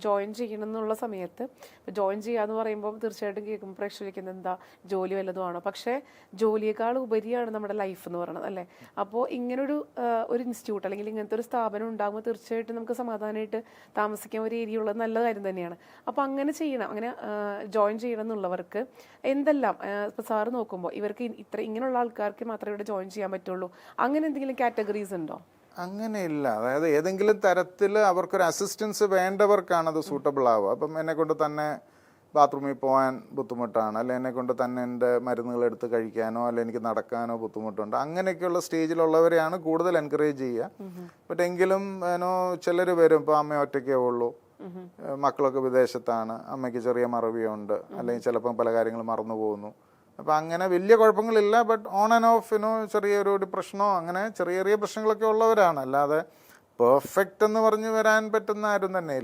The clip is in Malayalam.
ജോയിൻ ചെയ്യണം എന്നുള്ള സമയത്ത് ജോയിൻ ചെയ്യാന്ന് പറയുമ്പോൾ തീർച്ചയായിട്ടും കേൾക്കുമ്പോൾ പ്രേക്ഷകരിക്കുന്നത് എന്താ ജോലി വല്ലതുമാണോ? പക്ഷേ ജോലിയേക്കാൾ ഉപരിയാണ് നമ്മുടെ ലൈഫ് എന്ന് പറയുന്നത് അല്ലേ? അപ്പോൾ ഇങ്ങനൊരു ഒരു ഇൻസ്റ്റിറ്റ്യൂട്ട് അല്ലെങ്കിൽ ഇങ്ങനത്തെ ഒരു സ്ഥാപനം ഉണ്ടാകുമ്പോൾ തീർച്ചയായിട്ടും നമുക്ക് സമാധാനമായിട്ട് താമസിക്കാൻ ഒരു ഏരിയ ഉള്ളത് നല്ല കാര്യം തന്നെയാണ്. അപ്പോൾ അങ്ങനെ ചെയ്യണം, അങ്ങനെ ജോയിൻ ചെയ്യണം എന്നുള്ളവർക്ക് എന്തെല്ലാം ഇപ്പോൾ സാറ് നോക്കുമ്പോൾ ഇവർക്ക് ഇങ്ങനെയുള്ള ആൾക്കാർക്ക് മാത്രമേ ഇവിടെ ജോയിൻ ചെയ്യാൻ പറ്റുള്ളൂ, അങ്ങനെ എന്തെങ്കിലും കാറ്റഗറീസ് ഉണ്ടോ? അങ്ങനെയില്ല. അതായത് ഏതെങ്കിലും തരത്തിൽ അവർക്കൊരു അസിസ്റ്റൻസ് വേണ്ടവർക്കാണ് അത് സൂട്ടബിൾ ആവുക. അപ്പം എന്നെ കൊണ്ട് തന്നെ ബാത്റൂമിൽ പോകാൻ ബുദ്ധിമുട്ടാണ്, അല്ലെ എന്നെ കൊണ്ട് തന്നെ എൻ്റെ മരുന്നുകൾ എടുത്ത് കഴിക്കാനോ അല്ലെ എനിക്ക് നടക്കാനോ ബുദ്ധിമുട്ടുണ്ട്, അങ്ങനെയൊക്കെയുള്ള സ്റ്റേജിലുള്ളവരെയാണ് കൂടുതൽ എൻകറേജ് ചെയ്യുക. ബട്ട് എങ്കിലും ചിലർ വരും, ഇപ്പോൾ അമ്മ ഒറ്റയ്ക്കേ ഉള്ളൂ, മക്കളൊക്കെ വിദേശത്താണ്, അമ്മയ്ക്ക് ചെറിയ മറവിയുണ്ട്, അല്ലെങ്കിൽ ചിലപ്പം പല കാര്യങ്ങളും മറന്നു പോകുന്നു. അപ്പം അങ്ങനെ വലിയ കുഴപ്പങ്ങളില്ല. ബട്ട് ഓൺ ആൻഡ് ഓഫ് ചെറിയൊരു ഡിപ്രഷനോ അങ്ങനെ ചെറിയ ചെറിയ പ്രശ്നങ്ങളൊക്കെ ഉള്ളവരാണ്. അല്ലാതെ പെർഫെക്റ്റ് എന്ന് പറഞ്ഞ് വരാൻ പറ്റുന്ന ആരും തന്നെ ഇല്ല.